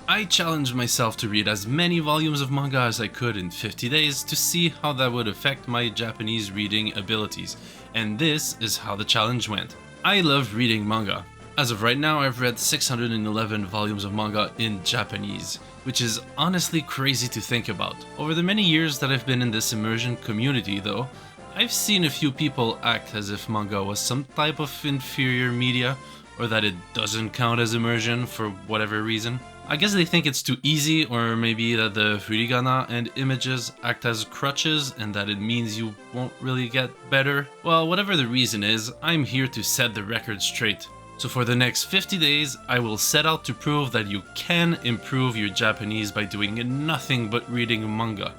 I challenged myself to read as many volumes of manga as I could in 50 days to see how that would affect my Japanese reading abilities, and this is how the challenge went. I love reading manga. As of right now, I've read 611 volumes of manga in Japanese, which is honestly crazy to think about. Over the many years that I've been in this immersion community though, I've seen a few people act as if manga was some type of inferior media, or that it doesn't count as immersion for whatever reason. I guess they think it's too easy, or maybe that the hiragana and images act as crutches and that it means you won't really get better. Well, whatever the reason is, I'm here to set the record straight. So for the next 50 days, I will set out to prove that you can improve your Japanese by doing nothing but reading manga.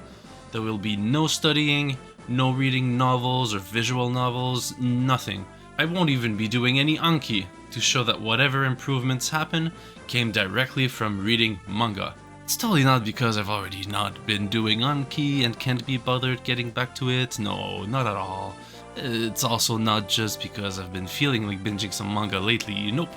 There will be no studying, no reading novels or visual novels, nothing. I won't even be doing any Anki to show that whatever improvements happen came directly from reading manga. It's totally not because I've already not been doing Anki and can't be bothered getting back to it, no, not at all. It's also not just because I've been feeling like binging some manga lately, nope.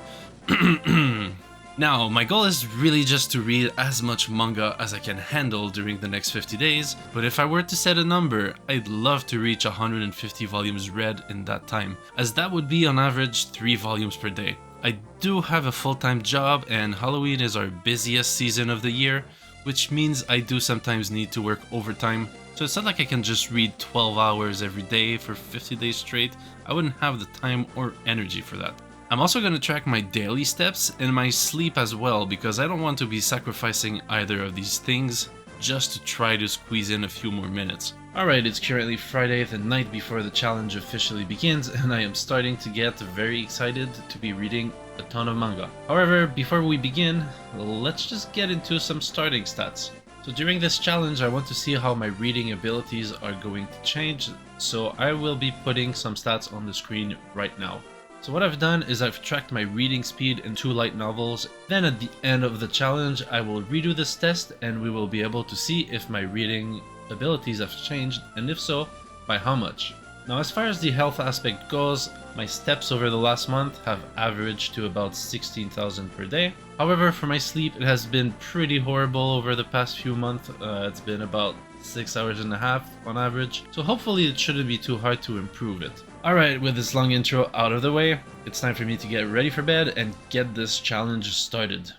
Now, my goal is really just to read as much manga as I can handle during the next 50 days, but if I were to set a number, I'd love to reach 150 volumes read in that time, as that would be on average 3 volumes per day. I do have a full-time job and Halloween is our busiest season of the year, which means I do sometimes need to work overtime, so it's not like I can just read 12 hours every day for 50 days straight. I wouldn't have the time or energy for that. I'm also going to track my daily steps and my sleep as well, because I don't want to be sacrificing either of these things just to try to squeeze in a few more minutes. Alright, it's currently Friday, the night before the challenge officially begins, and I am starting to get very excited to be reading a ton of manga. However, before we begin, let's just get into some starting stats. So during this challenge, I want to see how my reading abilities are going to change, so I will be putting some stats on the screen right now. So what I've done is I've tracked my reading speed in 2 light novels, then at the end of the challenge I will redo this test and we will be able to see if my reading abilities have changed, and if so, by how much. Now as far as the health aspect goes, my steps over the last month have averaged to about 16,000 per day. However, for my sleep it has been pretty horrible over the past few months. It's been about 6 hours and a half on average, so hopefully it shouldn't be too hard to improve it. Alright, with this long intro out of the way, it's time for me to get ready for bed and get this challenge started.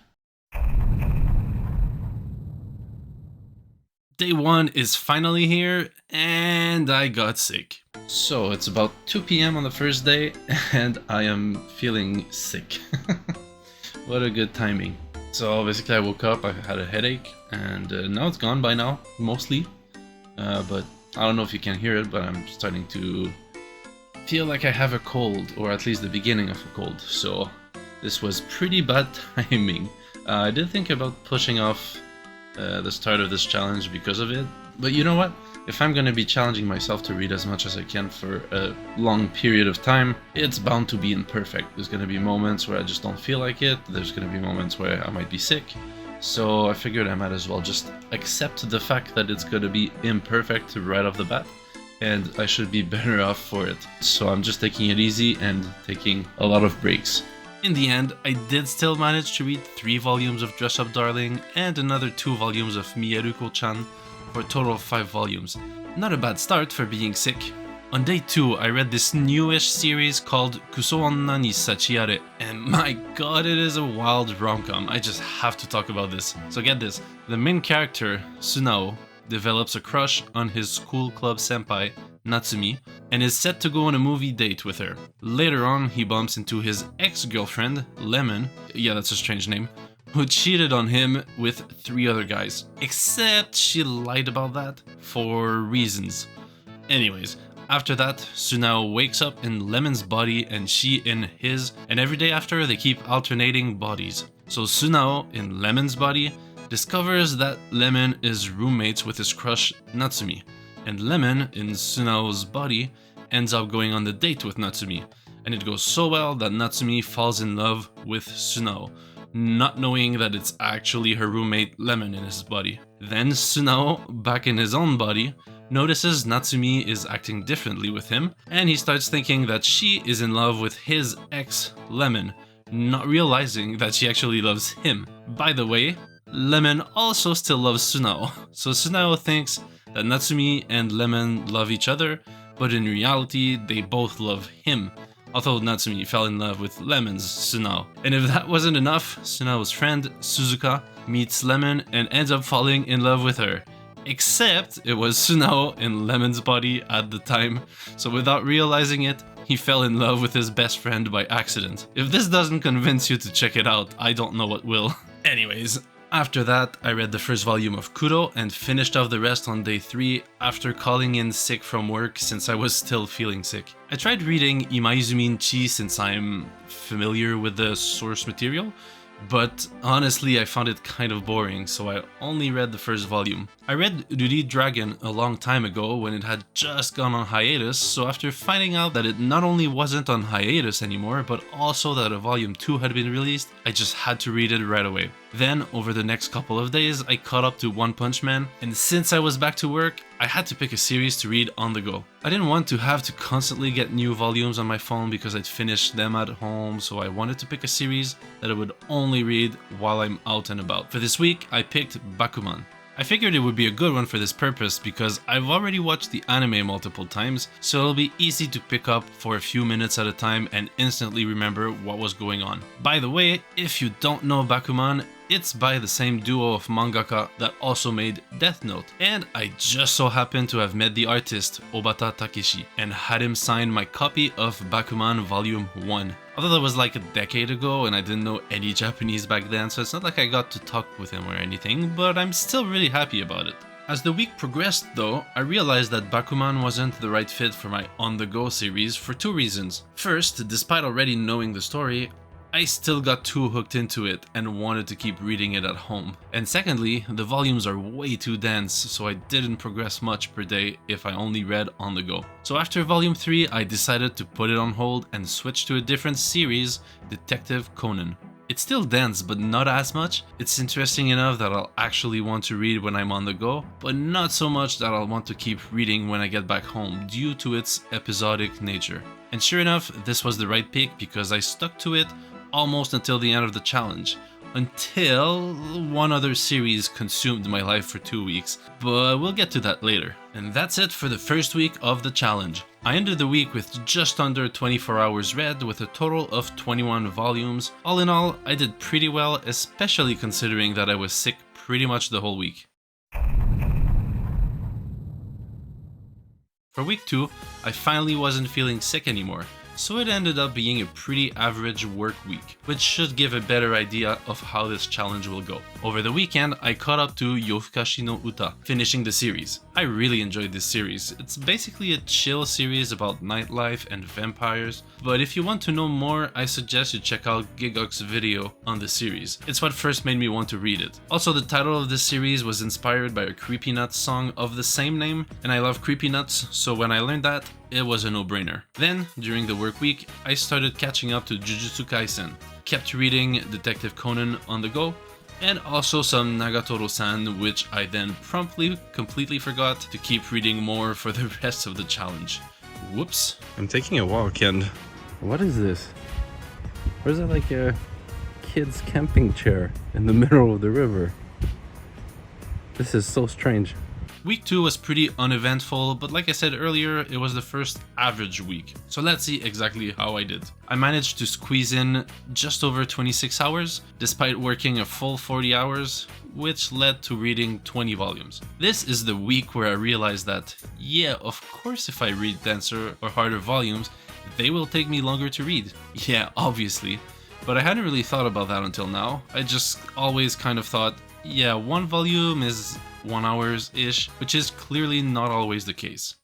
Day 1 is finally here, and I got sick. So it's about 2 PM on the first day, and I am feeling sick. What a good timing. So basically I woke up, I had a headache, and now it's gone by now, mostly. But I don't know if you can hear it, but I'm starting to feel like I have a cold, or at least the beginning of a cold, so this was pretty bad timing. I did think about pushing off the start of this challenge because of it, but you know what? If I'm gonna be challenging myself to read as much as I can for a long period of time, it's bound to be imperfect. There's gonna be moments where I just don't feel like it, there's gonna be moments where I might be sick, so I figured I might as well just accept the fact that it's gonna be imperfect right off the bat, and I should be better off for it. So I'm just taking it easy and taking a lot of breaks. In the end, I did still manage to read 3 volumes of Dress Up Darling and another 2 volumes of Miyaruko-chan for a total of 5 volumes. Not a bad start for being sick. On day 2, I read this newish series called Kuso Onna ni Sachiare, and my god, it is a wild rom-com. I just have to talk about this. So get this, the main character, Sunao, develops a crush on his school club senpai, Natsumi, and is set to go on a movie date with her. Later on, he bumps into his ex-girlfriend, Lemon, yeah, that's a strange name, who cheated on him with 3 other guys. Except she lied about that for reasons. Anyways, after that, Sunao wakes up in Lemon's body and she in his, and every day after they keep alternating bodies. So Sunao in Lemon's body discovers that Lemon is roommates with his crush Natsumi, and Lemon in Sunao's body ends up going on the date with Natsumi, and it goes so well that Natsumi falls in love with Sunao, not knowing that it's actually her roommate Lemon in his body. Then Sunao, back in his own body, notices Natsumi is acting differently with him, and he starts thinking that she is in love with his ex Lemon, not realizing that she actually loves him. By the way, Lemon also still loves Tsunao, so Tsunao thinks that Natsumi and Lemon love each other, but in reality they both love him, although Natsumi fell in love with Lemon's Tsunao. And if that wasn't enough, Tsunao's friend, Suzuka, meets Lemon and ends up falling in love with her. Except it was Tsunao in Lemon's body at the time, so without realizing it, he fell in love with his best friend by accident. If this doesn't convince you to check it out, I don't know what will. Anyways, after that, I read the first volume of Kuro and finished off the rest on day 3 after calling in sick from work since I was still feeling sick. I tried reading Imaizumi Chi since I'm familiar with the source material, but honestly I found it kind of boring, so I only read the first volume. I read Ruri Dragon a long time ago when it had just gone on hiatus, so after finding out that it not only wasn't on hiatus anymore, but also that a volume 2 had been released, I just had to read it right away. Then, over the next couple of days, I caught up to One Punch Man, and since I was back to work, I had to pick a series to read on the go. I didn't want to have to constantly get new volumes on my phone because I'd finish them at home, so I wanted to pick a series that I would only read while I'm out and about. For this week, I picked Bakuman. I figured it would be a good one for this purpose because I've already watched the anime multiple times, so it'll be easy to pick up for a few minutes at a time and instantly remember what was going on. By the way, if you don't know Bakuman, it's by the same duo of mangaka that also made Death Note, and I just so happened to have met the artist Obata Takeshi and had him sign my copy of Bakuman Volume 1. Although that was like a decade ago and I didn't know any Japanese back then, so it's not like I got to talk with him or anything, but I'm still really happy about it. As the week progressed though, I realized that Bakuman wasn't the right fit for my on-the-go series for 2 reasons. First, despite already knowing the story, I still got too hooked into it and wanted to keep reading it at home. And secondly, the volumes are way too dense, so I didn't progress much per day if I only read on the go. So after volume 3, I decided to put it on hold and switch to a different series, Detective Conan. It's still dense, but not as much. It's interesting enough that I'll actually want to read when I'm on the go, but not so much that I'll want to keep reading when I get back home due to its episodic nature. And sure enough, this was the right pick because I stuck to it almost until the end of the challenge, until one other series consumed my life for 2 weeks, but we'll get to that later. And that's it for the first week of the challenge. I ended the week with just under 24 hours read with a total of 21 volumes. All in all, I did pretty well, especially considering that I was sick pretty much the whole week. For week 2, I finally wasn't feeling sick anymore, so it ended up being a pretty average work week, which should give a better idea of how this challenge will go. Over the weekend, I caught up to Yofukashi no Uta, finishing the series. I really enjoyed this series. It's basically a chill series about nightlife and vampires, but if you want to know more, I suggest you check out Gigok's video on the series. It's what first made me want to read it. Also, the title of this series was inspired by a Creepy Nuts song of the same name, and I love Creepy Nuts, so when I learned that, it was a no-brainer. Then, during the work week, I started catching up to Jujutsu Kaisen, kept reading Detective Conan on the go, and also some Nagatoro-san, which I then promptly completely forgot to keep reading more for the rest of the challenge. Whoops. I'm taking a walk and... What is this? Or is it like a kid's camping chair in the middle of the river? This is so strange. Week 2 was pretty uneventful, but like I said earlier, it was the first average week. So let's see exactly how I did. I managed to squeeze in just over 26 hours, despite working a full 40 hours, which led to reading 20 volumes. This is the week where I realized that, yeah, of course if I read denser or harder volumes, they will take me longer to read. Yeah, obviously. But I hadn't really thought about that until now. I just always kind of thought, yeah, 1 volume is 1 hours-ish, which is clearly not always the case.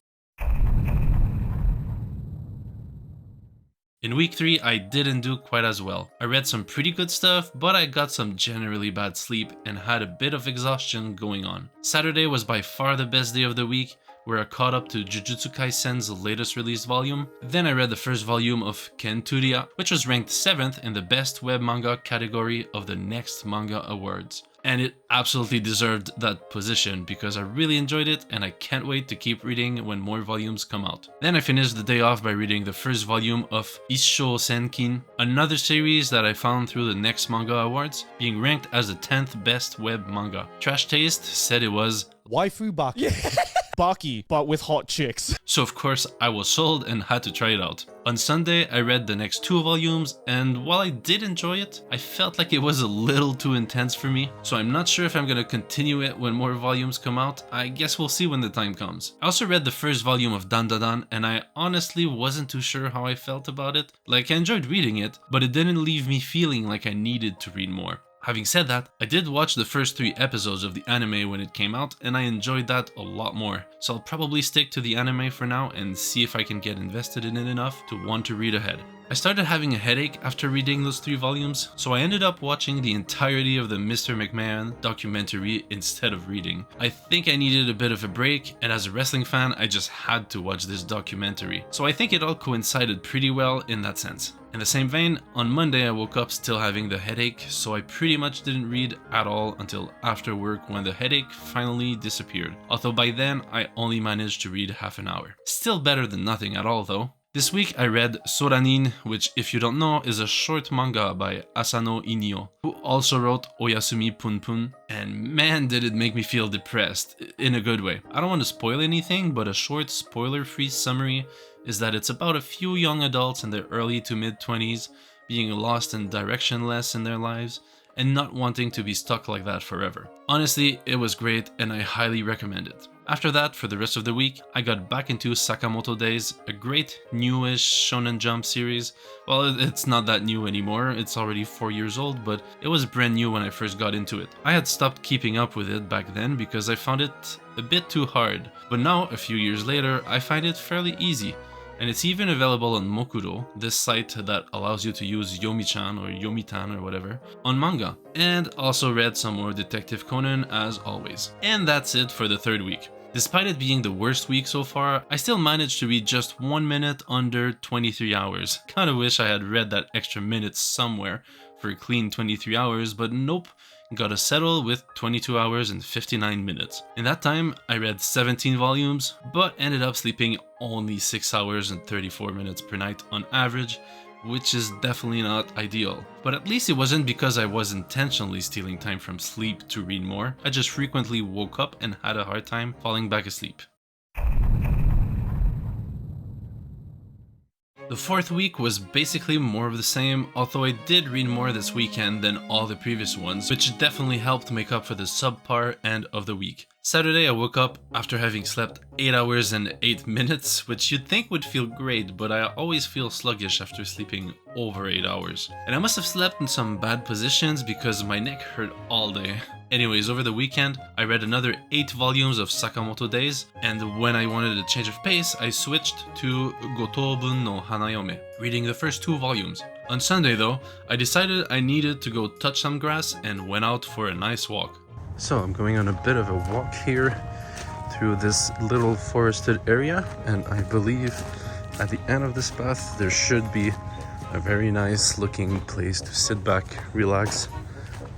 In week 3, I didn't do quite as well. I read some pretty good stuff, but I got some generally bad sleep and had a bit of exhaustion going on. Saturday was by far the best day of the week, where I caught up to Jujutsu Kaisen's latest released volume. Then I read the first volume of Kenturia, which was ranked 7th in the best web manga category of the Next Manga Awards. and it absolutely deserved that position because I really enjoyed it and I can't wait to keep reading when more volumes come out. Then I finished the day off by reading the first volume of Issho Senkin, another series that I found through the Next Manga Awards, being ranked as the 10th best web manga. Trash Taste said it was waifu baki. Yeah. Baki, but with hot chicks. So of course I was sold and had to try it out. On Sunday I read the next 2 volumes, and while I did enjoy it, I felt like it was a little too intense for me, so I'm not sure if I'm gonna continue it when more volumes come out. I guess we'll see when the time comes. I also read the first volume of Dandadan, and I honestly wasn't too sure how I felt about it. Like, I enjoyed reading it, but it didn't leave me feeling like I needed to read more. Having said that, I did watch the first 3 episodes of the anime when it came out, and I enjoyed that a lot more. So I'll probably stick to the anime for now and see if I can get invested in it enough to want to read ahead. I started having a headache after reading those 3 volumes, so I ended up watching the entirety of the Mr. McMahon documentary instead of reading. I think I needed a bit of a break, and as a wrestling fan, I just had to watch this documentary. So I think it all coincided pretty well in that sense. In the same vein, on Monday I woke up still having the headache, so I pretty much didn't read at all until after work when the headache finally disappeared. Although by then I only managed to read half an hour. Still better than nothing at all though. This week I read Soranin, which, if you don't know, is a short manga by Asano Inio, who also wrote Oyasumi Punpun, and man did it make me feel depressed, in a good way. I don't want to spoil anything, but a short spoiler-free summary is that it's about a few young adults in their early to mid-20s being lost and directionless in their lives, and not wanting to be stuck like that forever. Honestly, it was great and I highly recommend it. After that, for the rest of the week, I got back into Sakamoto Days, a great newish Shonen Jump series. Well, it's not that new anymore, it's already 4 years old, but it was brand new when I first got into it. I had stopped keeping up with it back then because I found it a bit too hard, but now, a few years later, I find it fairly easy. And it's even available on Mokuro, this site that allows you to use Yomi-chan or Yomi-tan or whatever, on manga. And also read some more Detective Conan as always. And that's it for the 3rd week. Despite it being the worst week so far, I still managed to read just 1 minute under 23 hours. Kinda wish I had read that extra minute somewhere for a clean 23 hours, but nope. Got to settle with 22 hours and 59 minutes. In that time, I read 17 volumes, but ended up sleeping only 6 hours and 34 minutes per night on average, which is definitely not ideal. But at least it wasn't because I was intentionally stealing time from sleep to read more. I just frequently woke up and had a hard time falling back asleep. The 4th week was basically more of the same, although I did read more this weekend than all the previous ones, which definitely helped make up for the subpar end of the week. Saturday I woke up after having slept 8 hours and 8 minutes, which you'd think would feel great, but I always feel sluggish after sleeping over 8 hours. And I must have slept in some bad positions because my neck hurt all day. Anyways, over the weekend, I read another 8 volumes of Sakamoto Days, and when I wanted a change of pace, I switched to Gotobun no Hanayome, reading the first 2 volumes. On Sunday though, I decided I needed to go touch some grass and went out for a nice walk. So I'm going on a bit of a walk here through this little forested area, and I believe at the end of this path there should be a very nice looking place to sit back, relax,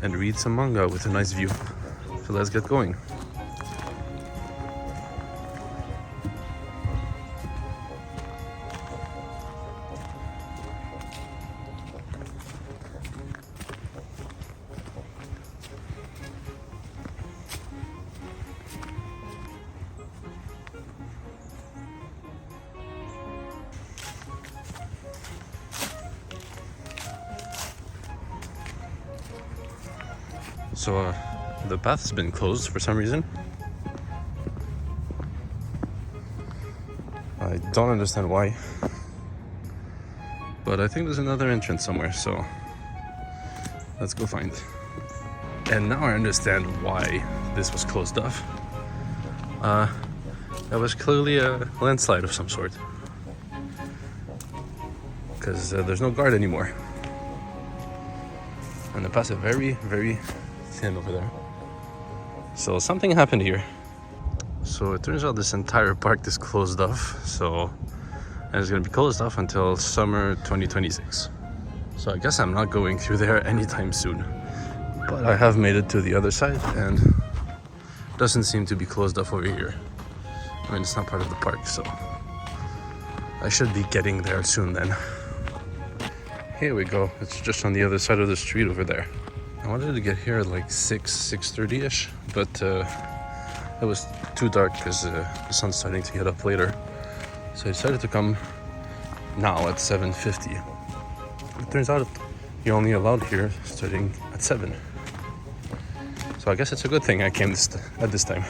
and read some manga with a nice view. So let's get going. So the path's been closed for some reason. I don't understand why, but I think there's another entrance somewhere, so let's go find it. And now I understand why this was closed off. That was clearly a landslide of some sort, because there's no guard anymore, and the paths are very, very thin over there. So something happened here. So it turns out this entire park is closed off, and it's gonna be closed off until summer 2026. So I guess I'm not going through there anytime soon. But I have made it to the other side and doesn't seem to be closed off over here. I mean, it's not part of the park, so I should be getting there soon then. Here we go. It's just on the other side of the street over there. I wanted to get here at like 6:30ish, but it was too dark because the sun's starting to get up later. So I decided to come now at 7:50. It turns out you're only allowed here starting at 7. So I guess it's a good thing I came at this time.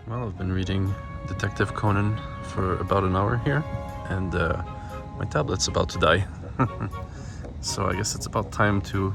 Well, I've been reading Detective Conan for about an hour here, and my tablet's about to die. So I guess it's about time to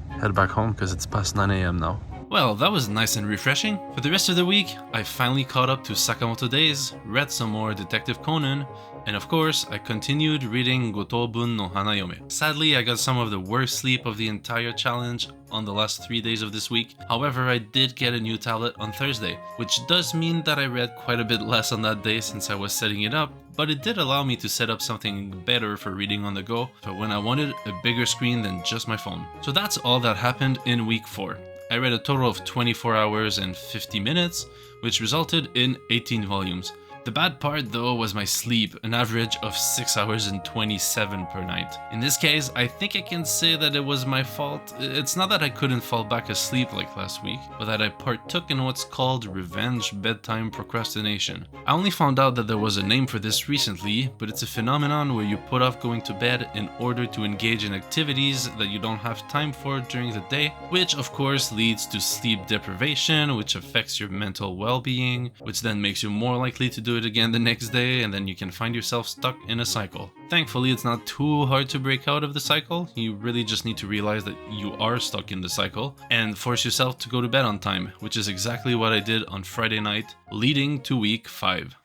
head back home because it's past 9 a.m. now. Well, that was nice and refreshing. For the rest of the week, I finally caught up to Sakamoto Days, read some more Detective Conan, and of course, I continued reading Gotobun no Hanayome. Sadly, I got some of the worst sleep of the entire challenge on the last 3 days of this week. However, I did get a new tablet on Thursday, which does mean that I read quite a bit less on that day since I was setting it up, but it did allow me to set up something better for reading on the go, for when I wanted a bigger screen than just my phone. So that's all that happened in week 4. I read a total of 24 hours and 50 minutes, which resulted in 18 volumes. The bad part though was my sleep, an average of 6 hours and 27 per night. In this case, I think I can say that it was my fault. It's not that I couldn't fall back asleep like last week, but that I partook in what's called revenge bedtime procrastination. I only found out that there was a name for this recently, but it's a phenomenon where you put off going to bed in order to engage in activities that you don't have time for during the day, which of course leads to sleep deprivation, which affects your mental well-being, which then makes you more likely to do it again the next day, and then you can find yourself stuck in a cycle. Thankfully, it's not too hard to break out of the cycle. You really just need to realize that you are stuck in the cycle and force yourself to go to bed on time, which is exactly what I did on Friday night, leading to week 5.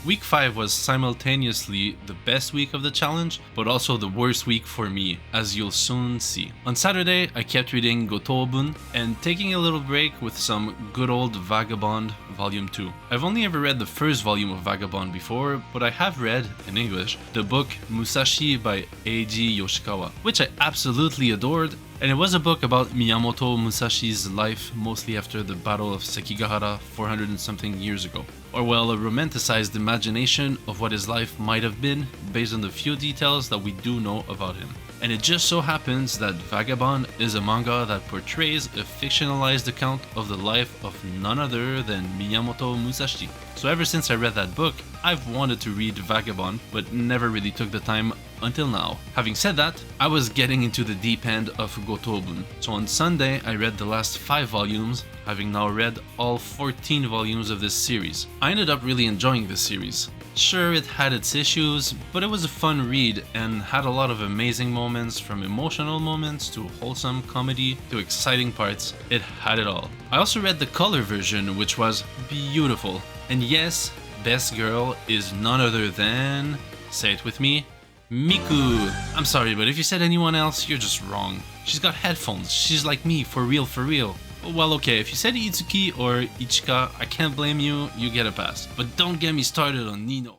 Week 5 was simultaneously the best week of the challenge, but also the worst week for me, as you'll soon see. On Saturday, I kept reading Gotobun and taking a little break with some good old Vagabond Volume 2. I've only ever read the first volume of Vagabond before, but I have read, in English, the book Musashi by Eiji Yoshikawa, which I absolutely adored, and it was a book about Miyamoto Musashi's life mostly after the Battle of Sekigahara 400 and something years ago. Or well, a romanticized imagination of what his life might have been based on the few details that we do know about him. And it just so happens that Vagabond is a manga that portrays a fictionalized account of the life of none other than Miyamoto Musashi. So ever since I read that book, I've wanted to read Vagabond, but never really took the time until now. Having said that, I was getting into the deep end of Gotobun. So on Sunday, I read the last 5 volumes, having now read all 14 volumes of this series. I ended up really enjoying this series. Sure, it had its issues, but it was a fun read and had a lot of amazing moments, from emotional moments to wholesome comedy to exciting parts. It had it all. I also read the color version, which was beautiful. And yes, best girl is none other than, say it with me, Miku. I'm sorry, but if you said anyone else, you're just wrong. She's got headphones. She's like me, for real, for real. Well, okay, if you said Itsuki or Ichika, I can't blame you, you get a pass. But don't get me started on Nino.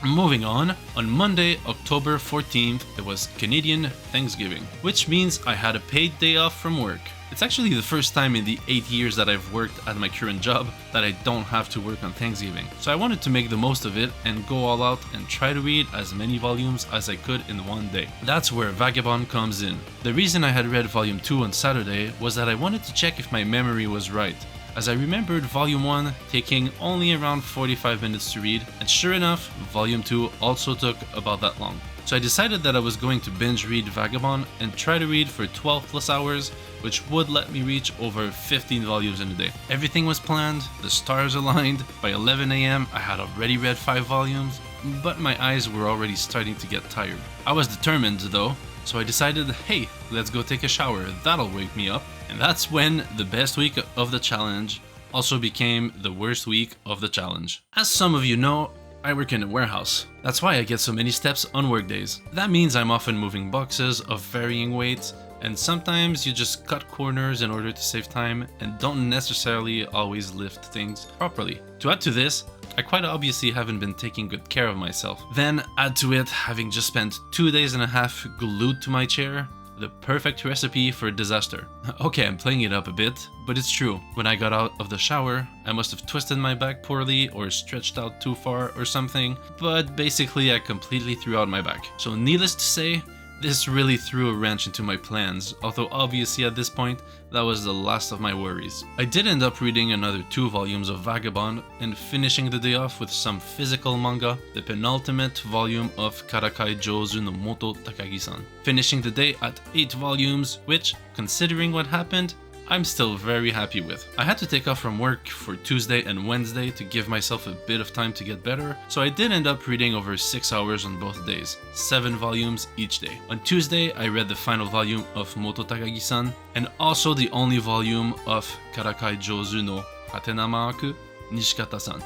Moving on Monday, October 14th, it was Canadian Thanksgiving, which means I had a paid day off from work. It's actually the first time in the 8 years that I've worked at my current job that I don't have to work on Thanksgiving. So I wanted to make the most of it and go all out and try to read as many volumes as I could in one day. That's where Vagabond comes in. The reason I had read volume 2 on Saturday was that I wanted to check if my memory was right, as I remembered volume 1 taking only around 45 minutes to read, and sure enough, volume 2 also took about that long. So I decided that I was going to binge read Vagabond and try to read for 12 plus hours, which would let me reach over 15 volumes in a day. Everything was planned, the stars aligned. By 11 AM I had already read 5 volumes, but my eyes were already starting to get tired. I was determined though, so I decided, hey, let's go take a shower, that'll wake me up. And that's when the best week of the challenge also became the worst week of the challenge. As some of you know, I work in a warehouse. That's why I get so many steps on work days. That means I'm often moving boxes of varying weights, and sometimes you just cut corners in order to save time and don't necessarily always lift things properly. To add to this, I quite obviously haven't been taking good care of myself. Then add to it having just spent 2 days and a half glued to my chair, the perfect recipe for disaster. Okay, I'm playing it up a bit, but it's true. When I got out of the shower, I must have twisted my back poorly or stretched out too far or something, but basically I completely threw out my back. So needless to say, this really threw a wrench into my plans, although obviously at this point, that was the last of my worries. I did end up reading another 2 volumes of Vagabond and finishing the day off with some physical manga, the penultimate volume of Karakai Jozu no Moto Takagi-san. Finishing the day at 8 volumes, which, considering what happened, I'm still very happy with. I had to take off from work for Tuesday and Wednesday to give myself a bit of time to get better, so I did end up reading over 6 hours on both days, 7 volumes each day. On Tuesday, I read the final volume of Moto Takagi-san, and also the only volume of Karakai Jozu no Hatenamaaku Nishikata-san.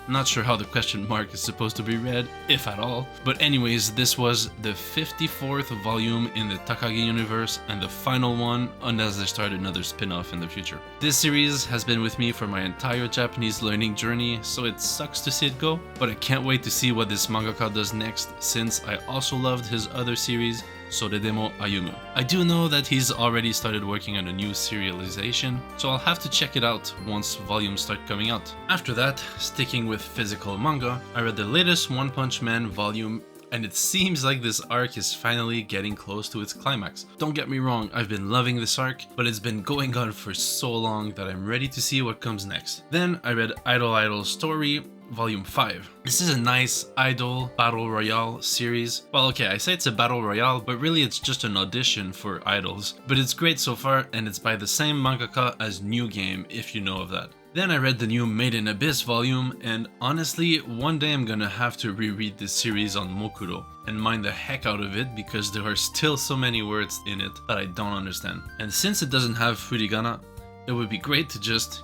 Not sure how the question mark is supposed to be read, if at all. But anyways, this was the 54th volume in the Takagi universe and the final one unless they start another spin-off in the future. This series has been with me for my entire Japanese learning journey, so it sucks to see it go, but I can't wait to see what this mangaka does next, since I also loved his other series, Soredemo Ayumu. I do know that he's already started working on a new serialization, so I'll have to check it out once volumes start coming out. After that, sticking with physical manga, I read the latest One Punch Man volume, and it seems like this arc is finally getting close to its climax. Don't get me wrong, I've been loving this arc, but it's been going on for so long that I'm ready to see what comes next. Then I read Idol Story, Volume 5. This is a nice idol battle royale series. Well, okay, I say it's a battle royale, but really it's just an audition for idols. But it's great so far, and it's by the same mangaka as New Game, if you know of that. Then I read the new Made in Abyss volume, and honestly, one day I'm gonna have to reread this series on Mokuro and mind the heck out of it because there are still so many words in it that I don't understand. And since it doesn't have furigana, it would be great to just,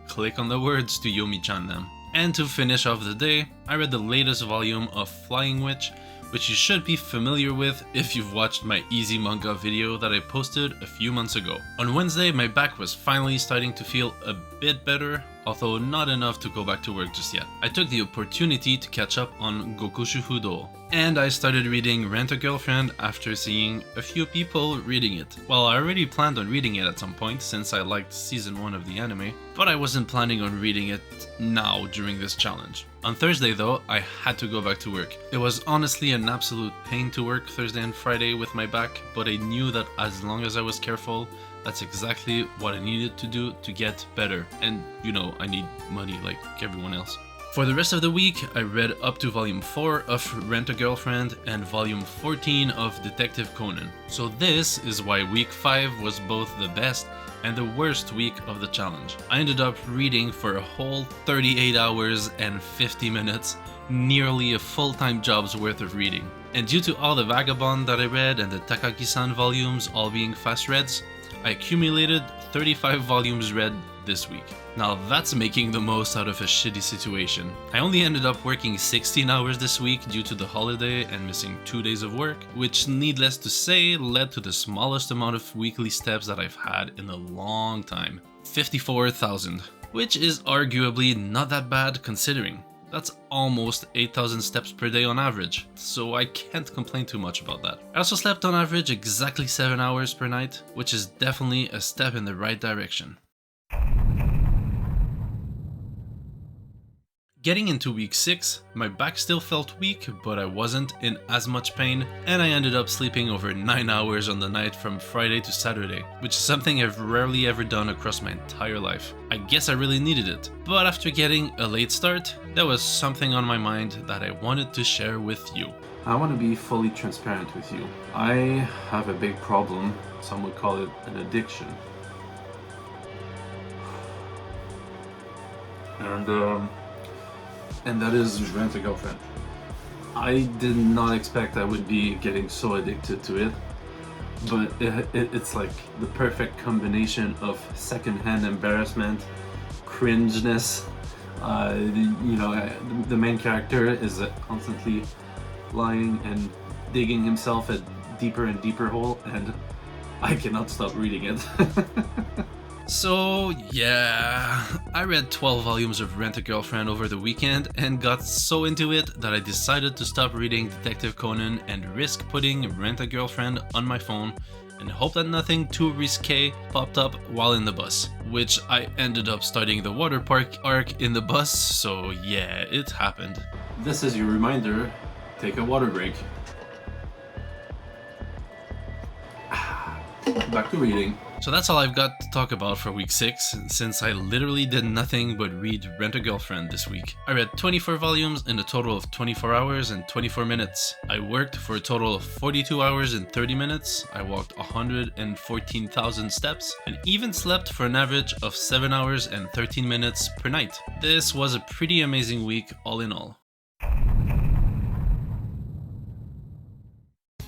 click on the words to yomi-chan them. And to finish off the day, I read the latest volume of Flying Witch, which you should be familiar with if you've watched my easy manga video that I posted a few months ago. On Wednesday, my back was finally starting to feel a bit better, although not enough to go back to work just yet. I took the opportunity to catch up on Gokushu Fudo, and I started reading Rent a Girlfriend after seeing a few people reading it. Well, I already planned on reading it at some point since I liked season 1 of the anime, but I wasn't planning on reading it now during this challenge. On Thursday though, I had to go back to work. It was honestly an absolute pain to work Thursday and Friday with my back, but I knew that as long as I was careful, that's exactly what I needed to do to get better. And I need money like everyone else. For the rest of the week, I read up to volume 4 of Rent a Girlfriend and volume 14 of Detective Conan. So this is why week 5 was both the best and the worst week of the challenge. I ended up reading for a whole 38 hours and 50 minutes, nearly a full-time job's worth of reading. And due to all the Vagabond that I read and the Takagi-san volumes all being fast reads, I accumulated 35 volumes read this week. Now that's making the most out of a shitty situation. I only ended up working 16 hours this week due to the holiday and missing 2 days of work, which needless to say led to the smallest amount of weekly steps that I've had in a long time. 54,000, which is arguably not that bad considering. That's almost 8,000 steps per day on average, so I can't complain too much about that. I also slept on average exactly 7 hours per night, which is definitely a step in the right direction. Getting into week 6, my back still felt weak, but I wasn't in as much pain, and I ended up sleeping over 9 hours on the night from Friday to Saturday, which is something I've rarely ever done across my entire life. I guess I really needed it, but after getting a late start, there was something on my mind that I wanted to share with you. I want to be fully transparent with you. I have a big problem, some would call it an addiction. And that is Rent a Girlfriend. I did not expect I would be getting so addicted to it, but it's like the perfect combination of secondhand embarrassment, cringeness. The main character is constantly lying and digging himself a deeper and deeper hole, and I cannot stop reading it. So yeah, I read 12 volumes of Rent a Girlfriend over the weekend and got so into it that I decided to stop reading Detective Conan and risk putting Rent a Girlfriend on my phone and hope that nothing too risque popped up while in the bus, which I ended up starting the water park arc in the bus, so yeah, it happened. This is your reminder, take a water break. Back to reading. So that's all I've got to talk about for week 6, since I literally did nothing but read Rent a Girlfriend this week. I read 24 volumes in a total of 24 hours and 24 minutes. I worked for a total of 42 hours and 30 minutes. I walked 114,000 steps and even slept for an average of 7 hours and 13 minutes per night. This was a pretty amazing week all in all.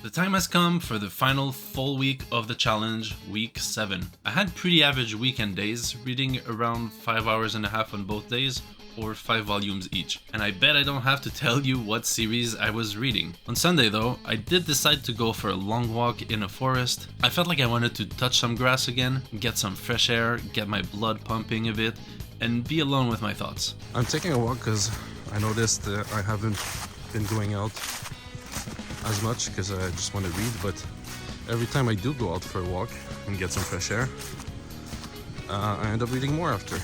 The time has come for the final full week of the challenge, week 7. I had pretty average weekend days, reading around 5 hours and a half on both days, or 5 volumes each. And I bet I don't have to tell you what series I was reading. On Sunday though, I did decide to go for a long walk in a forest. I felt like I wanted to touch some grass again, get some fresh air, get my blood pumping a bit, and be alone with my thoughts. I'm taking a walk because I noticed that I haven't been going out as much because I just want to read, but every time I do go out for a walk and get some fresh air, I end up reading more after.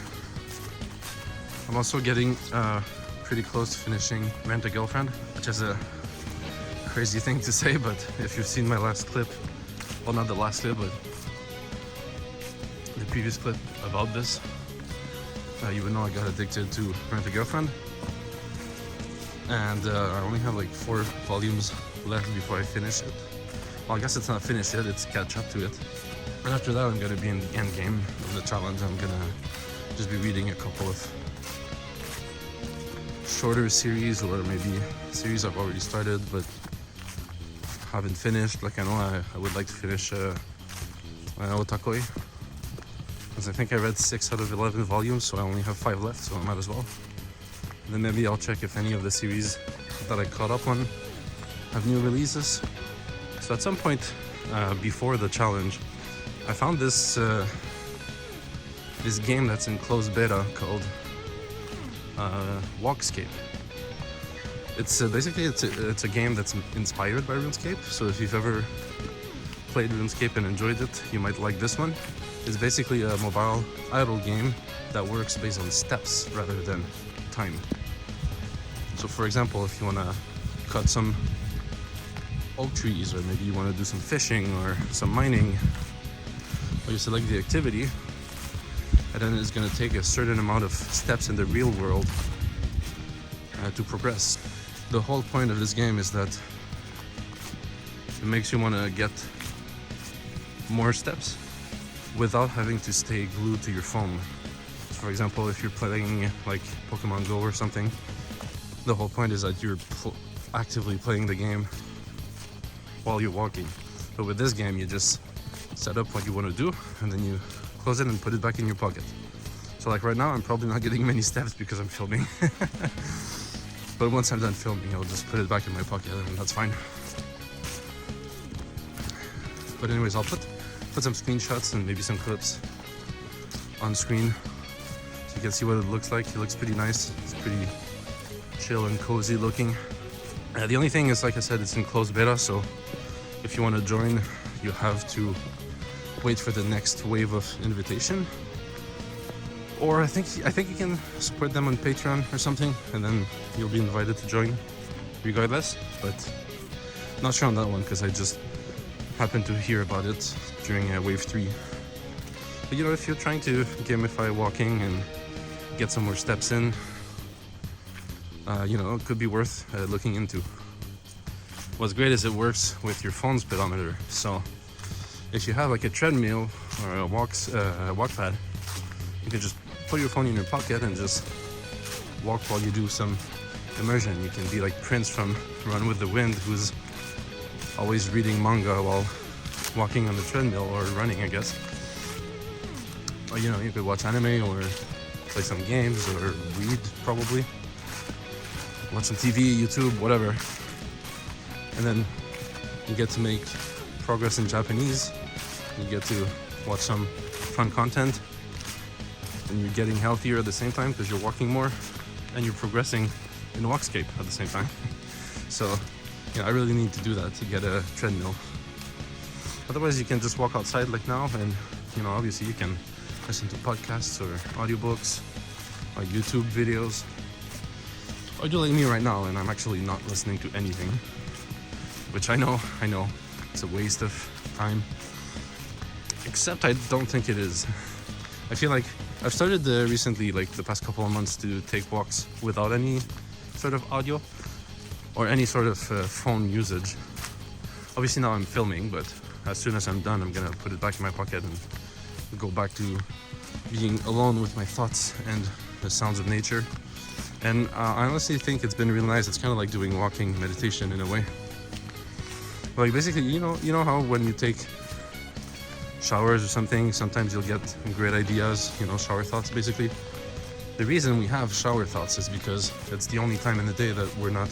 I'm also getting pretty close to finishing Rent a Girlfriend, which is a crazy thing to say, but if you've seen my last clip, well, not the last clip, but the previous clip about this, you would know I got addicted to Rent a Girlfriend, and I only have like 4 volumes left before I finish it. Well, I guess it's not finished yet, it's catch up to it. And after that, I'm gonna be in the end game of the challenge. I'm gonna just be reading a couple of shorter series, or maybe series I've already started but haven't finished. Like I know I would like to finish Otakoi, because I think I read 6 out of 11 volumes, so I only have 5 left, so I might as well. And then maybe I'll check if any of the series that I caught up on have new releases. So at some point before the challenge, I found this this game that's in closed beta called Walkscape. It's basically it's a game that's inspired by RuneScape. So if you've ever played RuneScape and enjoyed it, you might like this one. It's basically a mobile idle game that works based on steps rather than time. So for example, if you want to cut some oak trees, or maybe you want to do some fishing or some mining, or you select the activity, and then it's going to take a certain amount of steps in the real world to progress. The whole point of this game is that it makes you want to get more steps without having to stay glued to your phone. So for example, if you're playing like Pokemon Go or something, the whole point is that you're actively playing the game while you're walking. But with this game, you just set up what you want to do, and then you close it and put it back in your pocket. So like right now, I'm probably not getting many steps because I'm filming. But once I'm done filming, I'll just put it back in my pocket, and that's fine. But anyways, I'll put some screenshots and maybe some clips on screen so you can see what it looks like. It looks pretty nice. It's pretty chill and cozy looking. The only thing is, like I said, it's in closed beta, so if you want to join, you have to wait for the next wave of invitation, Or I think you can support them on Patreon or something, and then you'll be invited to join regardless. But not sure on that one because I just happened to hear about it during Wave 3. But you know, if you're trying to gamify walking and get some more steps in, you know, it could be worth looking into. What's great is it works with your phone's pedometer. So if you have like a treadmill or a walk pad, you can just put your phone in your pocket and just walk while you do some immersion. You can be like Prince from Run with the Wind, who's always reading manga while walking on the treadmill or running, I guess. Or you know, you could watch anime or play some games or read, probably. Watch some TV, YouTube, whatever. And then you get to make progress in Japanese. You get to watch some fun content. And you're getting healthier at the same time because you're walking more and you're progressing in Walkscape at the same time. So, yeah, I really need to do that to get a treadmill. Otherwise, you can just walk outside like now, and you know, obviously you can listen to podcasts or audiobooks or YouTube videos. Or do like me right now, and I'm actually not listening to anything, which I know, it's a waste of time. Except I don't think it is. I feel like I've started recently, like the past couple of months, to take walks without any sort of audio or any sort of phone usage. Obviously now I'm filming, but as soon as I'm done, I'm gonna put it back in my pocket and go back to being alone with my thoughts and the sounds of nature. And I honestly think it's been really nice. It's kind of like doing walking meditation in a way. Like basically, you know how when you take showers or something, sometimes you'll get great ideas, you know, shower thoughts basically. The reason we have shower thoughts is because it's the only time in the day that we're not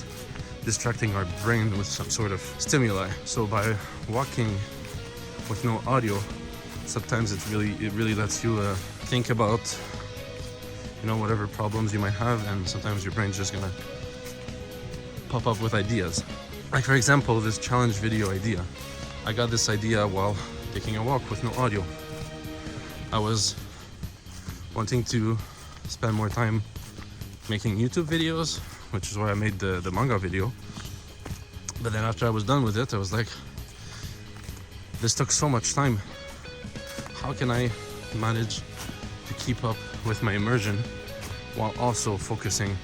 distracting our brain with some sort of stimuli. So by walking with no audio, sometimes it really lets you think about, you know, whatever problems you might have, and sometimes your brain's just gonna pop up with ideas. Like for example, this challenge video idea. I got this idea while taking a walk with no audio. I was wanting to spend more time making YouTube videos, which is why I made the manga video. But then after I was done with it, I was like, this took so much time. How can I manage to keep up with my immersion while also focusing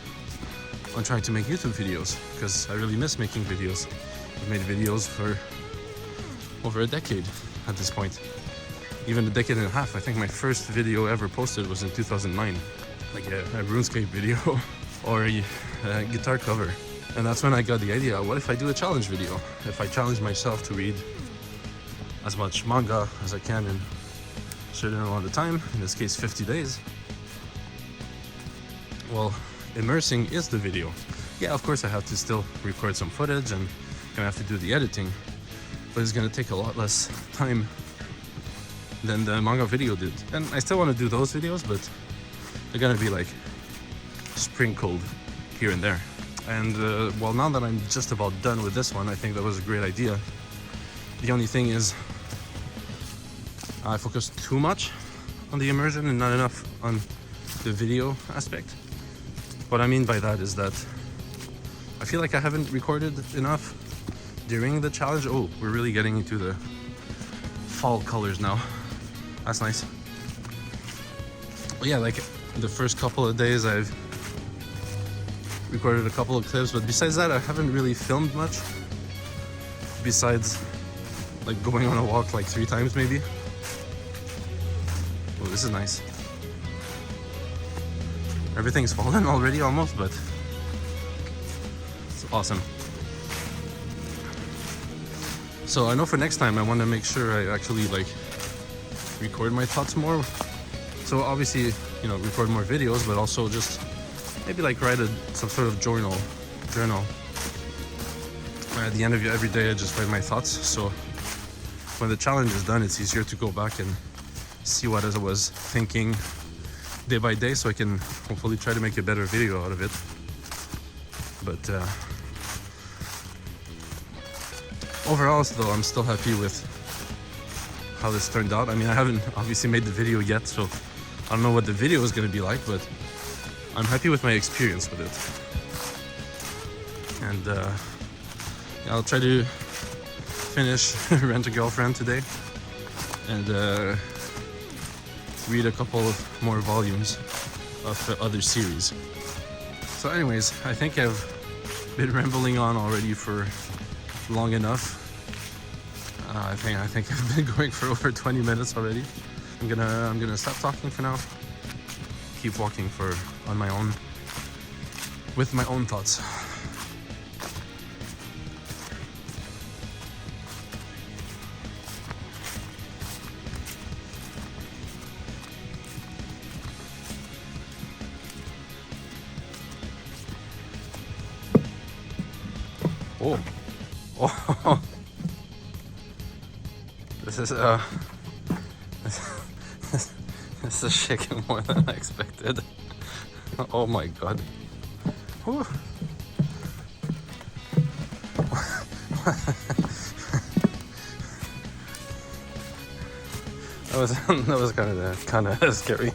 on trying to make YouTube videos? Because I really miss making videos. I've made videos for over a decade at this point. Even a decade and a half. I think my first video ever posted was in 2009. Like a RuneScape video or a guitar cover. And that's when I got the idea, what if I do a challenge video? If I challenge myself to read as much manga as I can in a certain amount of time, in this case 50 days, well, immersing is the video. Yeah, of course I have to still record some footage and gonna have to do the editing, but it's gonna take a lot less time than the manga video did. And I still want to do those videos, but they're gonna be like sprinkled here and there. And well, now that I'm just about done with this one, I think that was a great idea. The only thing is I focused too much on the immersion and not enough on the video aspect. What I mean by that is that I feel like I haven't recorded enough during the challenge. Oh, we're really getting into the fall colors now. That's nice. But yeah, like the first couple of days I've recorded a couple of clips, but besides that I haven't really filmed much, besides like going on a walk like 3 times maybe. Oh, this is nice. Everything's fallen already almost, but it's awesome. So I know for next time I want to make sure I actually like record my thoughts more. So obviously, you know, record more videos, but also just maybe like write some sort of journal. At the end of every day I just write my thoughts, so when the challenge is done it's easier to go back and see what I was thinking day by day, so I can hopefully try to make a better video out of it. But overall though, I'm still happy with how this turned out. I mean, I haven't obviously made the video yet, so don't know what the video is going to be like, but I'm happy with my experience with it. And I'll try to finish Rent a Girlfriend today and read a couple of more volumes of the other series. So anyways, I think I've been rambling on already for long enough. I think I've been going for over 20 minutes already. I'm gonna stop talking for now. Keep walking on my own with my own thoughts. Oh. Oh. This is shaking more than I expected. Oh my god. Whew. that was kind of scary.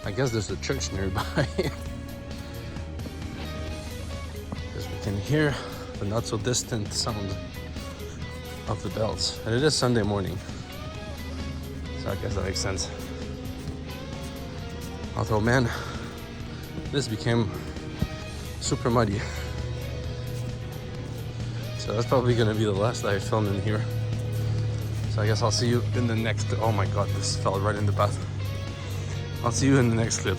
I guess there's a church nearby. Because we can hear the not so distant sound of the bells. And it is Sunday morning, so I guess that makes sense. Although, man, this became super muddy. So that's probably gonna be the last I film in here. So I guess I'll see you in the next. Oh my god, this fell right in the path. I'll see you in the next clip.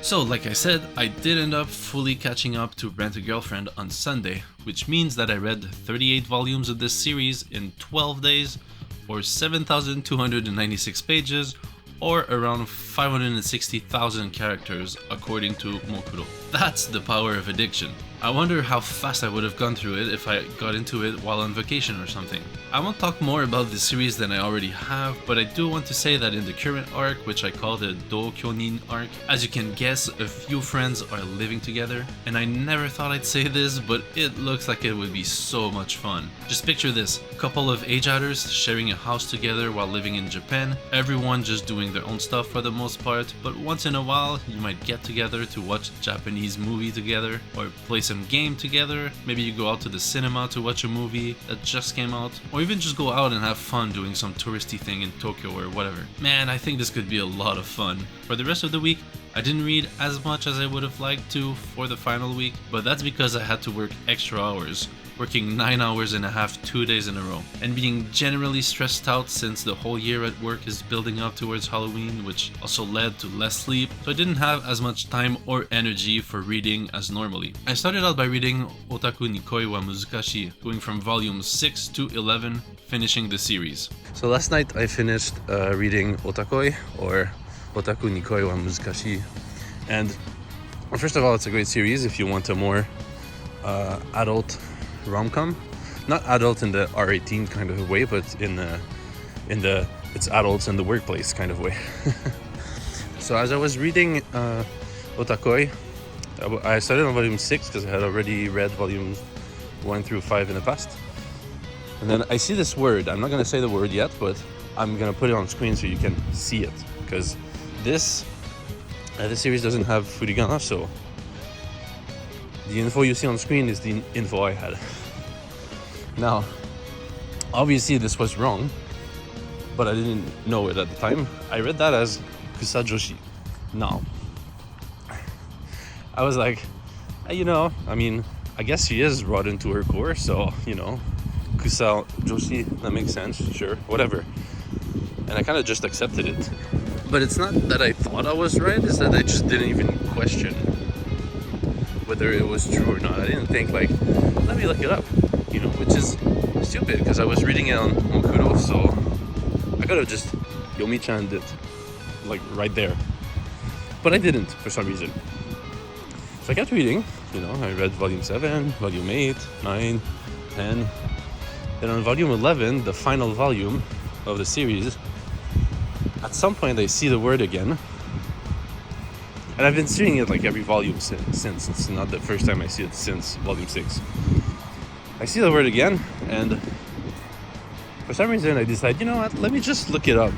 So, like I said, I did end up fully catching up to Rent a Girlfriend on Sunday, which means that I read 38 volumes of this series in 12 days, or 7,296 pages, or around 560,000 characters, according to Mokuro. That's the power of addiction. I wonder how fast I would have gone through it if I got into it while on vacation or something. I won't talk more about the series than I already have, but I do want to say that in the current arc, which I call the Do Kyonin arc, as you can guess, a few friends are living together, and I never thought I'd say this, but it looks like it would be so much fun. Just picture this, a couple of age-outers sharing a house together while living in Japan, everyone just doing their own stuff for the most part, but once in a while you might get together to watch a Japanese movie together, or play some game together, maybe you go out to the cinema to watch a movie that just came out, or even just go out and have fun doing some touristy thing in Tokyo or whatever. Man, I think this could be a lot of fun. For the rest of the week, I didn't read as much as I would have liked to for the final week, but that's because I had to work extra hours, working 9 hours and a half 2 days in a row, and being generally stressed out since the whole year at work is building up towards Halloween, which also led to less sleep, so I didn't have as much time or energy for reading as normally. I started out by reading Otaku Nikoi wa Muzukashi, going from volumes 6 to 11, finishing the series. So last night I finished reading Otakoi, or Otaku Nikoi wa Muzukashi, and first of all, it's a great series if you want a more adult rom-com. Not adult in the R18 kind of way, but in the it's adults in the workplace kind of way. So as I was reading Otakoi, I started on volume 6 because I had already read volumes 1 through 5 in the past. And then I see this word. I'm not going to say the word yet, but I'm going to put it on screen so you can see it, because this series doesn't have furigana, so the info you see on screen is the info I had. Now, obviously this was wrong, but I didn't know it at the time. I read that as Kusajoshi. Now, I was like, I guess she is rotten to her core, so, Kusajoshi, that makes sense, sure, whatever. And I kind of just accepted it. But it's not that I thought I was right, it's that I just didn't even question whether it was true or not. I didn't think, like, let me look it up, which is stupid because I was reading it on Mokuro, so I could have just Yomi-chan'd it, like, right there. But I didn't, for some reason. So I kept reading, I read volume 7, volume 8, 9, 10. Then on volume 11, the final volume of the series, at some point I see the word again. And I've been seeing it like every volume since. It's not the first time I see it since volume 6. I see the word again, and for some reason I decide, let me just look it up.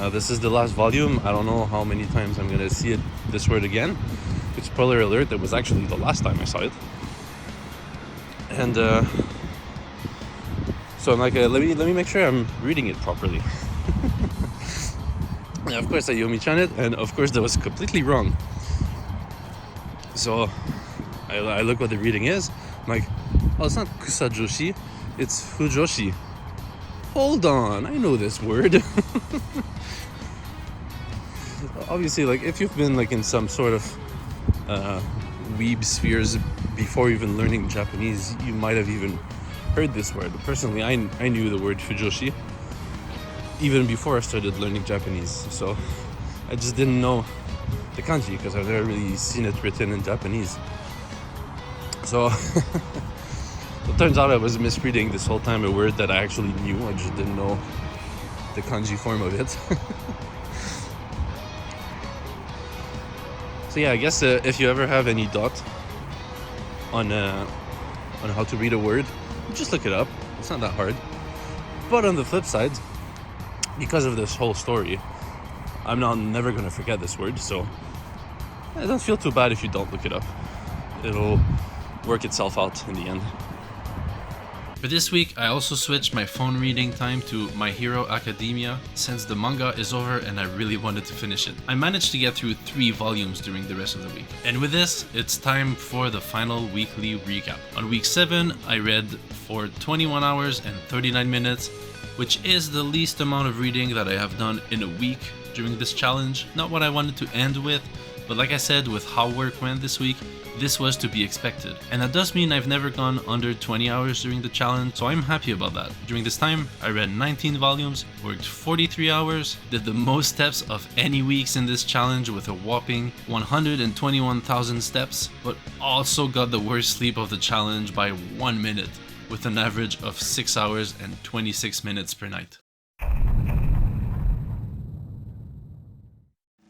This is the last volume. I don't know how many times I'm gonna see this word again. It's spoiler alert, it was actually the last time I saw it. And so I'm like, let me make sure I'm reading it properly. And of course I Yomi-chan it, and of course that was completely wrong. So I look what the reading is. I'm like, oh, it's not kusajoshi, it's fujoshi. Hold on, I know this word. Obviously, like, if you've been like in some sort of weeb spheres before even learning Japanese, you might have even heard this word. But personally, I knew the word fujoshi even before I started learning Japanese. So I just didn't know the kanji because I've never really seen it written in Japanese. So it turns out I was misreading this whole time a word that I actually knew. I just didn't know the kanji form of it. So yeah, I guess if you ever have any doubt on how to read a word, just look it up. It's not that hard. But on the flip side, because of this whole story, I'm never gonna forget this word. So don't feel too bad if you don't look it up. It'll work itself out in the end. For this week, I also switched my phone reading time to My Hero Academia since the manga is over and I really wanted to finish it. I managed to get through 3 volumes during the rest of the week. And with this, it's time for the final weekly recap. On week 7, I read for 21 hours and 39 minutes, which is the least amount of reading that I have done in a week during this challenge. Not what I wanted to end with, but like I said, with how work went this week, this was to be expected. And that does mean I've never gone under 20 hours during the challenge, so I'm happy about that. During this time, I read 19 volumes, worked 43 hours, did the most steps of any weeks in this challenge with a whopping 121,000 steps, but also got the worst sleep of the challenge by 1 minute, with an average of 6 hours and 26 minutes per night.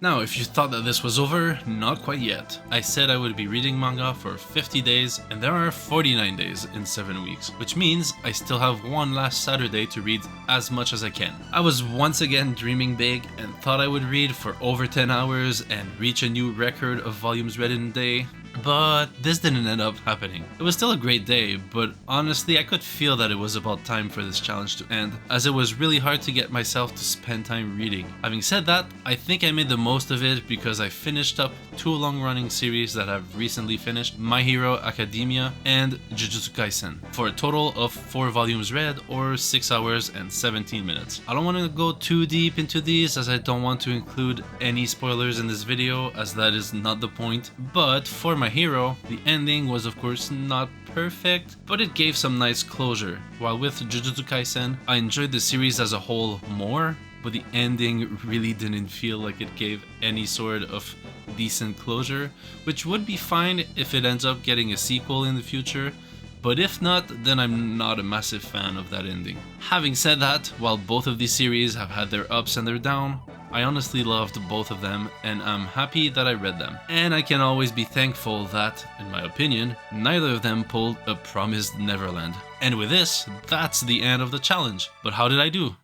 Now, if you thought that this was over, not quite yet. I said I would be reading manga for 50 days, and there are 49 days in 7 weeks, which means I still have one last Saturday to read as much as I can. I was once again dreaming big and thought I would read for over 10 hours and reach a new record of volumes read in a day, but this didn't end up happening. It was still a great day, but honestly I could feel that it was about time for this challenge to end, as it was really hard to get myself to spend time reading. Having said that, I think I made the most of it because I finished up 2 long-running series that I've recently finished, My Hero Academia and Jujutsu Kaisen, for a total of 4 volumes read or 6 hours and 17 minutes. I don't want to go too deep into these as I don't want to include any spoilers in this video, as that is not the point, but for My Hero, the ending was of course not perfect, but it gave some nice closure, while with Jujutsu Kaisen, I enjoyed the series as a whole more, but the ending really didn't feel like it gave any sort of decent closure, which would be fine if it ends up getting a sequel in the future, but if not, then I'm not a massive fan of that ending. Having said that, while both of these series have had their ups and their downs, I honestly loved both of them and I'm happy that I read them. And I can always be thankful that, in my opinion, neither of them pulled a Promised Neverland. And with this, that's the end of the challenge. But how did I do?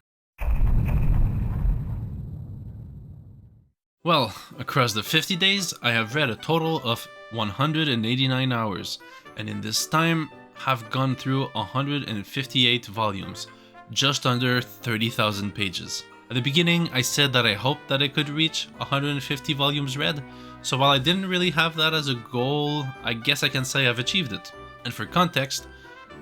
Well, across the 50 days, I have read a total of 189 hours, and in this time, have gone through 158 volumes, just under 30,000 pages. At the beginning, I said that I hoped that I could reach 150 volumes read, so while I didn't really have that as a goal, I guess I can say I've achieved it. And for context,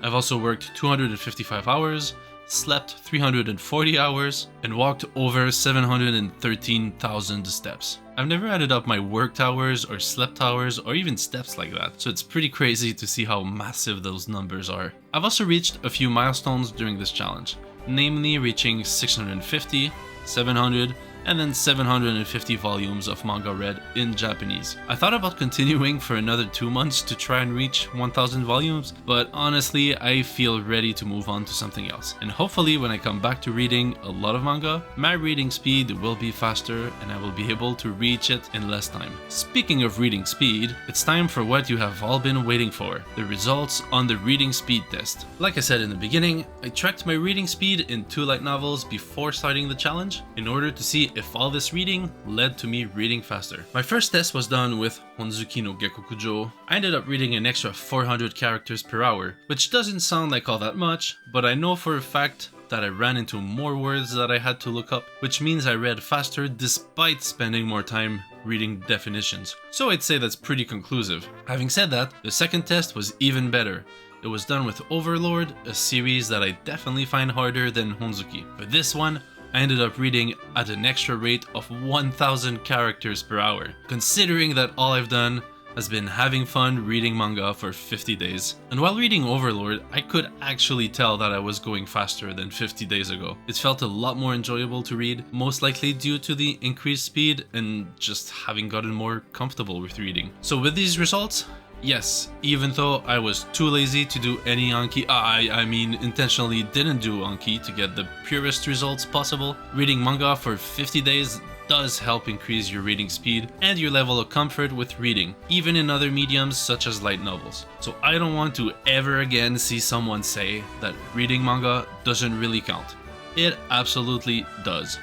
I've also worked 255 hours, slept 340 hours, and walked over 713,000 steps. I've never added up my worked hours or slept hours or even steps like that, so it's pretty crazy to see how massive those numbers are. I've also reached a few milestones during this challenge, namely reaching 650, 700, and then 750 volumes of manga read in Japanese. I thought about continuing for another 2 months to try and reach 1000 volumes, but honestly I feel ready to move on to something else. And hopefully when I come back to reading a lot of manga, my reading speed will be faster and I will be able to reach it in less time. Speaking of reading speed, it's time for what you have all been waiting for, the results on the reading speed test. Like I said in the beginning, I tracked my reading speed in 2 light novels before starting the challenge in order to see if all this reading led to me reading faster. My first test was done with Honzuki no Gekkokujo. I ended up reading an extra 400 characters per hour, which doesn't sound like all that much, but I know for a fact that I ran into more words that I had to look up, which means I read faster despite spending more time reading definitions. So I'd say that's pretty conclusive. Having said that, the second test was even better. It was done with Overlord, a series that I definitely find harder than Honzuki. For this one, I ended up reading at an extra rate of 1000 characters per hour, considering that all I've done has been having fun reading manga for 50 days. And while reading Overlord, I could actually tell that I was going faster than 50 days ago. It felt a lot more enjoyable to read, most likely due to the increased speed and just having gotten more comfortable with reading. So with these results, yes, even though I was too lazy to do any Anki, I mean intentionally didn't do Anki to get the purest results possible, reading manga for 50 days does help increase your reading speed and your level of comfort with reading, even in other mediums such as light novels. So I don't want to ever again see someone say that reading manga doesn't really count. It absolutely does.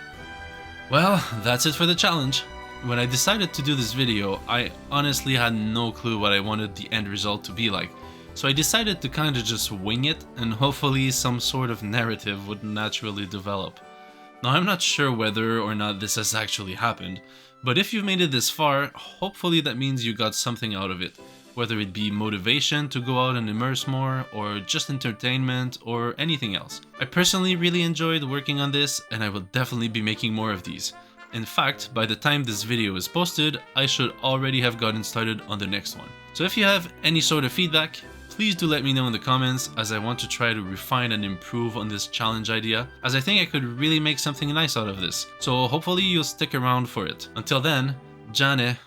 Well, that's it for the challenge. When I decided to do this video, I honestly had no clue what I wanted the end result to be like. So I decided to kind of just wing it, and hopefully some sort of narrative would naturally develop. Now I'm not sure whether or not this has actually happened, but if you've made it this far, hopefully that means you got something out of it. Whether it be motivation to go out and immerse more, or just entertainment, or anything else. I personally really enjoyed working on this, and I will definitely be making more of these. In fact, by the time this video is posted, I should already have gotten started on the next one. So if you have any sort of feedback, please do let me know in the comments, as I want to try to refine and improve on this challenge idea, as I think I could really make something nice out of this. So hopefully you'll stick around for it. Until then, Jane.